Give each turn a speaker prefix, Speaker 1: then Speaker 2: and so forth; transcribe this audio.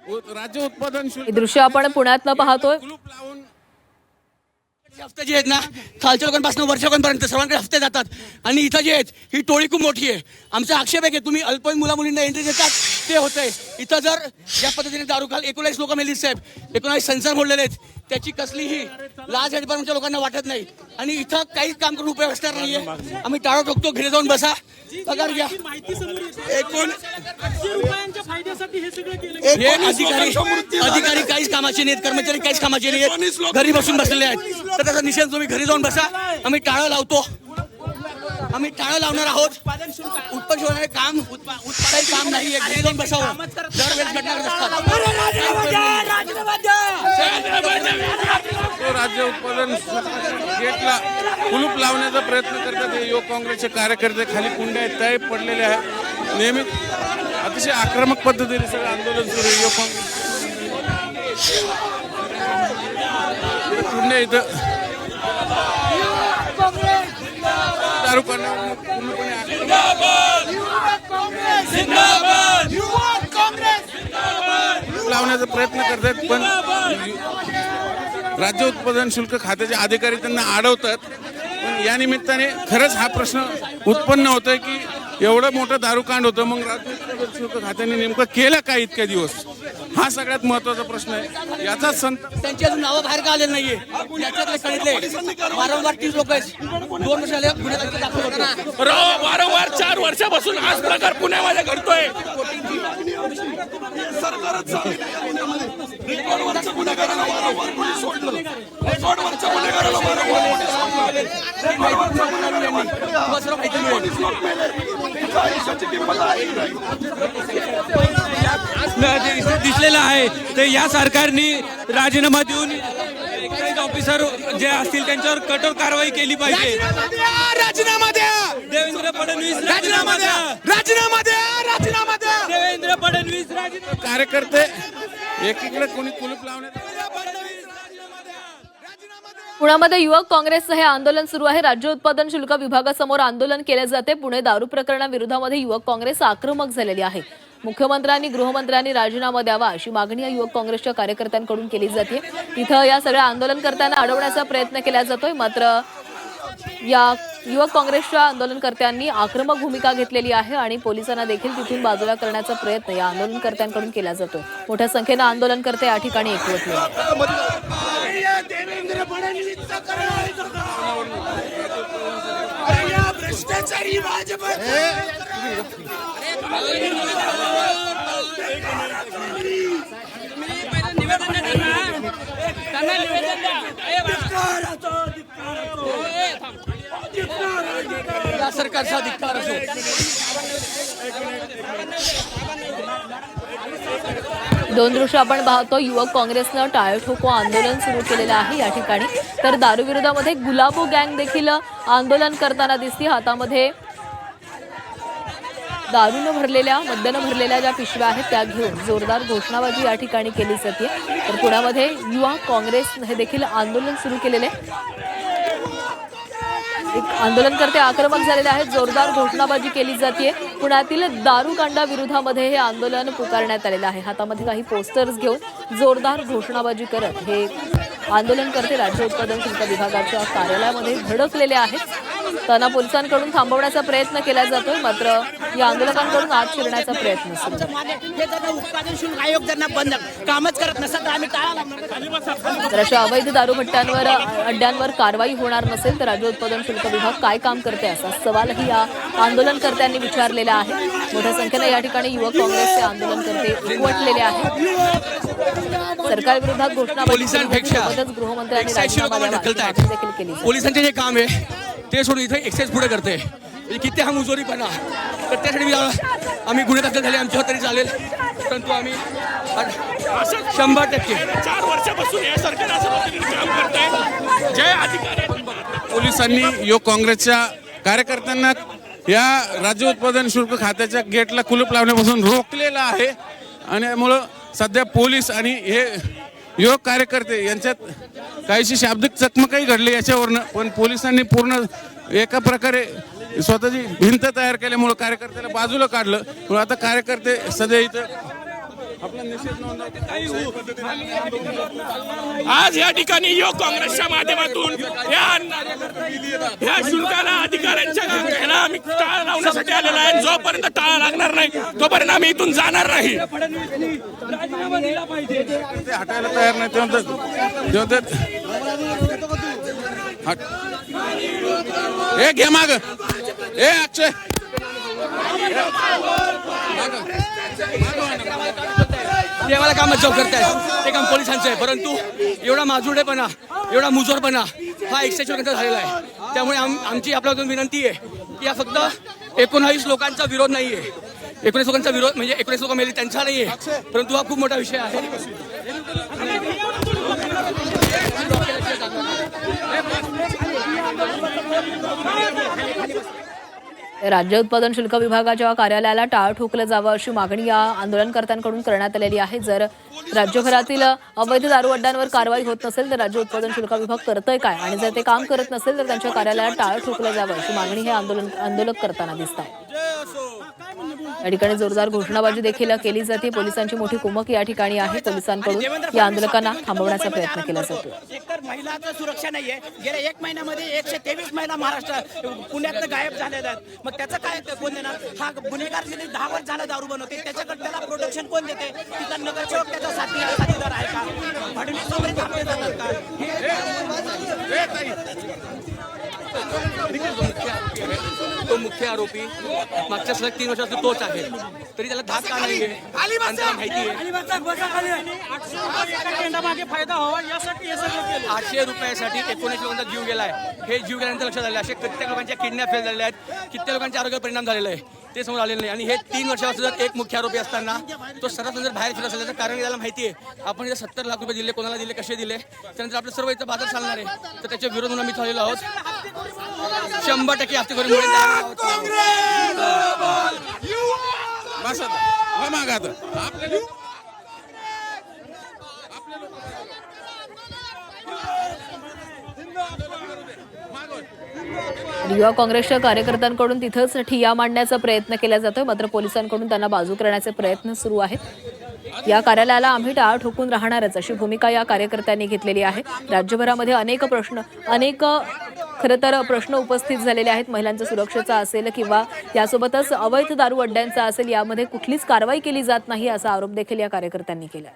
Speaker 1: राज्य उत्पादन
Speaker 2: हे
Speaker 1: शुल्क
Speaker 2: दृश्य आपण पुण्यातनं पाहतोय.
Speaker 1: कुलूप लावून
Speaker 3: हफ्ते जे आहेत ना, खालच्या लोकांपासून वरच्या लोकांपर्यंत सर्वांकडे हफ्ते जातात आणि इथं जे आहेत ही टोळी खूप मोठी आहे. आमचा आक्षेप आहे की तुम्ही अल्पवयीन मुला मुलींना एंट्री देतात ते होतंय. इथं जर या पद्धतीने दारू खाल 19 लोक मेली साहेब, 19 संसार मोडलेले आहेत, त्याची कसलीही लाज आणि आमच्या लोकांना वाटत नाही आणि इथं काहीच काम करून उपयोग असणार नाहीये. आम्ही टाळा ठोकतो, घरी जाऊन बसा, पगार घ्या. एकूण हे अधिकारी काहीच कामाचे नाहीत, कर्मचारी काहीच कामाचे नाहीत, घरी बसून बसलेले आहेत. तर त्याचा निषेध तुम्ही घरी जाऊन बसा. आम्ही टाळं लावतो, आम्ही टाळं लावणार आहोत. उत्पन्न होणारे काम काही काम नाहीये, घरी जाऊन बसावं. दरवेळेस घडणार असतात.
Speaker 1: तो राज्य उत्पादन गेटला कुलूप लावण्याचा प्रयत्न करतात. हे युवक काँग्रेसचे कार्यकर्ते खाली कुंड्या आहेत त्याही पडलेले आहेत. नेहमी अतिशय आक्रमक पद्धतीने सगळं आंदोलन सुरू आहे. युवक काँग्रेस कुंड्या इथं दारू करण्यावर पूर्णपणे लावण्याचा प्रयत्न करतात. पण राज्य उत्पादन शुल्क खात्याचे अधिकारी त्यांना अडवतात. पण या निमित्ताने खरंच हा प्रश्न उत्पन्न होतोय की एवढं मोठं दारूकांड होतं, मग राज्य उत्पादन शुल्क खात्याने नेमकं केलं काय इतक्या दिवस, हा सगळ्यात महत्वाचा प्रश्न आहे. याचा
Speaker 3: त्यांची अजून नावं बाहेर का आलेलं नाहीये. याच्यातले सांगितले वारंवार 30 लोक आहेत, 2 वर्ष झाले गुन्हे दाखल होतात.
Speaker 4: वारंवार 4 वर्षापासून हाच प्रकार पुण्यामध्ये घडतोय.
Speaker 5: दिसलेलं आहे तर या सरकारने राजीनामा देऊन ऑफिसर जे असतील त्यांच्यावर कठोर कारवाई केली पाहिजे.
Speaker 3: राजीनामा द्या,
Speaker 5: देवेंद्र फडणवीस
Speaker 3: राजीनामा द्या, राजीनामा द्या, राजीनामा द्या.
Speaker 5: देवेंद्र फडणवीस राजीनामा.
Speaker 1: कार्यकर्ते एकीकडे कोणी कुलूप लावण्यात
Speaker 2: पुण्यामध्ये युवक काँग्रेसचं हे आंदोलन सुरू आहे. राज्य उत्पादन शुल्क विभागासमोर आंदोलन केले जाते. पुणे दारू प्रकरणाविरोधामध्ये युवक काँग्रेस आक्रमक झालेली आहे. मुख्यमंत्र्यांनी गृहमंत्र्यांनी राजीनामा द्यावा अशी मागणी या युवक काँग्रेसच्या कार्यकर्त्यांकडून केली जाते. तिथं या सगळ्या आंदोलनकर्त्यांना अडवण्याचा प्रयत्न केला जातोय. मात्र या युवक काँग्रेसच्या आंदोलनकर्त्यांनी आक्रमक भूमिका घेतलेली आहे आणि पोलिसांना देखील तिथून बाजूला करण्याचा प्रयत्न या आंदोलनकर्त्यांकडून केला जातोय. मोठ्या संख्येनं आंदोलनकर्ते या ठिकाणी एकवटले.
Speaker 3: या सरकारचा धिक्कार असो.
Speaker 2: दोन दृश्य आपण पाहतो. युवक काँग्रेसनं टाळं ठोको आंदोलन सुरू केलेलं आहे या ठिकाणी. तर दारू विरोधामध्ये गुलाबो गँग देखील आंदोलन करताना दिसते. हातामध्ये दारूनं भरलेल्या मद्यानं भरलेल्या ज्या पिशव्या आहेत त्या घेऊन जोरदार घोषणाबाजी या ठिकाणी केली जाते. तर पुण्यामध्ये युवा काँग्रेस हे देखील आंदोलन सुरू केलेले. एक आंदोलनकर्ते आक्रमक झालेले आहेत. जोरदार घोषणाबाजी केली जाते. पुण्यातील दारूकांडा विरोधामध्ये हे आंदोलन पुकारण्यात आलेलं आहे. हातामध्ये काही पोस्टर्स घेऊन जोरदार घोषणाबाजी करत हे आंदोलनकर्ते राज्य उत्पादन शुल्क विभागाच्या कार्यालयामध्ये धडकलेले आहेत. त्यांना पोलिसांकडून थांबवण्याचा प्रयत्न केला जातोय. मात्र या आंदोलकांकडून आत शिरण्याचा प्रयत्न सुरू आहे.
Speaker 3: उत्पादन शुल्क आयोग त्यांना बंद कामच करत नसतात तर आम्ही टाळा लावणार.
Speaker 2: तर अशा अवैध दारू भट्ट्यांवर अड्ड्यांवर कारवाई होणार नसेल तर राज्य उत्पादन शुल्क विभाग काय काम करते असा सवालही या आंदोलनकर्त्यांनी विचारलेला आहे. मोठ्या संख्येने या ठिकाणी युवक काँग्रेसचे आंदोलनकर्ते एकवटलेले आहेत. सरकारविरोधात घोषणाबाजी सोबतच गृहमंत्र्यांनी राजीनामा द्यावा देखील केली.
Speaker 3: पोलिसांचे जे काम आहे ते सोडून इथे एक्साइज पुढे करते. किती हा मुजोरीपणा. तर त्यासाठी आम्ही गुन्हे दाखल झाले आमच्यावर तरी चालेल, परंतु आम्ही 100%
Speaker 4: 4 वर्षापासून या सरकार असं पद्धतीने काम करतंय. जय अधिकारी.
Speaker 1: पोलिसांनी युवक काँग्रेसच्या कार्यकर्त्यांना या राज्य उत्पादन शुल्क खात्याच्या गेटला कुलूप लावण्यापासून रोखलेलं आहे. आणि यामुळं सध्या पोलीस आणि हे युवक कार्यकर्ते यांच्यात काहीशी शाब्दिक चकमकही घडली याच्यावरनं. पण पोलिसांनी पूर्ण एका प्रकारे स्वतःची भिंत तयार केल्यामुळं कार्यकर्त्याला बाजूला काढलं. पण आता कार्यकर्ते सध्या इथं आपला निषेध नोंदवतो.
Speaker 4: आज या ठिकाणी युवक काँग्रेसच्या माध्यमातून या शुल्काला अधिकाऱ्यांच्या ह्याला आम्ही टाळा लावण्यासाठी आलेला आहे. जोपर्यंत टाळा लागणार नाही तोपर्यंत आम्ही इथून जाणार नाही.
Speaker 1: ते हटायला तयार नाही तेव्हा हे घे माग ए अक्षय
Speaker 3: ते आम्हाला काम जॉब करतायत ते काम पोलिसांचं आहे, परंतु एवढा माजुरडेपणा एवढा मुजोरपणा हा 140 झालेला आहे. त्यामुळे आमची आपल्याकडून विनंती आहे की या फक्त 19 लोकांचा विरोध नाही आहे. 19 लोकांचा विरोध म्हणजे 19 लोक मेली त्यांचा नाही आहे, परंतु हा खूप मोठा विषय आहे.
Speaker 2: राज्य उत्पादन शुल्क विभागाच्या कार्यालयाला टाळ ठोकलं जावं अशी मागणी या आंदोलनकर्त्यांकडून करण्यात आलेली आहे. जर राज्यभरातील अवैध दारू अड्ड्यांवर कारवाई होत नसेल तर राज्य उत्पादन शुल्क विभाग करतोय काय, आणि जर ते काम करत नसेल तर त्यांच्या कार्यालयाला टाळ ठोकलं जावं अशी मागणी हे आंदोलक करताना दिसत आहे. या ठिकाणी जोरदार घोषणाबाजी देखील केली जाते. पोलिसांची मोठी कुमक या ठिकाणी आहे. पोलिसांकडून या आंदोलकांना थांबवण्याचा प्रयत्न केला जातो.
Speaker 6: एकतर महिलांचं सुरक्षा नाहीये. गेल्या 1 महिन्यामध्ये 123 महिला महाराष्ट्र पुण्यात गायब झालेल्या आहेत. मग त्याचं काय कोण देणार? हा गुन्हेगार 10 वर्ष झाला दारू बनवते, त्याच्याकडे त्याला प्रोटेक्शन कोण देते? तिथला नगरसेवक त्याचा साथीदार आहे का? फडणवीस वगैरे थांबले जातात का?
Speaker 3: तो मुख्य आरोपी मागच्या सलग 3 वर्षाचा तोच आहे, तरी त्याला धाक का नाहीये आणि त्याला माहिती आहे 800 रुपयासाठी 19 लोकांचा जीव गेलाय. हे जीव गेल्यानंतर लक्षात आलं असे कित्येक लोकांच्या किडनॅप झालेले आहेत, कित्येक लोकांच्या आरोग्यावर परिणाम झालेला आहे, ते समोर आलेलं नाही. आणि हे 3 वर्षापासून जर एक मुख्य आरोपी असताना तो सर्रास जर बाहेर फिरत असेल तर कारण त्याला माहिती आहे आपण इथं 70 लाख रुपये दिले, कोणाला दिले, कसे दिले, त्यानंतर आपलं सर्व इथं बाजार चालणार आहे. तर त्याच्या विरोध म्हणून आम्ही झालेलो आहोत. 100% हप्तेखोरी
Speaker 1: बस आता हो माग आता आपल्या
Speaker 2: युवा काँग्रेसच्या कार्यकर्त्यांकडून तिथंच ठिय्या मांडण्याचा प्रयत्न केला जातोय, मात्र पोलिसांकडून त्यांना बाजू करण्याचे प्रयत्न सुरू आहेत. या कार्यालयाला आम्ही टाळ ठोकून राहणारच अशी भूमिका या कार्यकर्त्यांनी घेतलेली आहे. राज्यभरामध्ये अनेक खरं तर प्रश्न उपस्थित झालेले आहेत. महिलांच्या सुरक्षेचा असेल किंवा यासोबतच अवैध दारू अड्ड्यांचा असेल, यामध्ये कुठलीच कारवाई केली जात नाही असा आरोप देखील या कार्यकर्त्यांनी केला.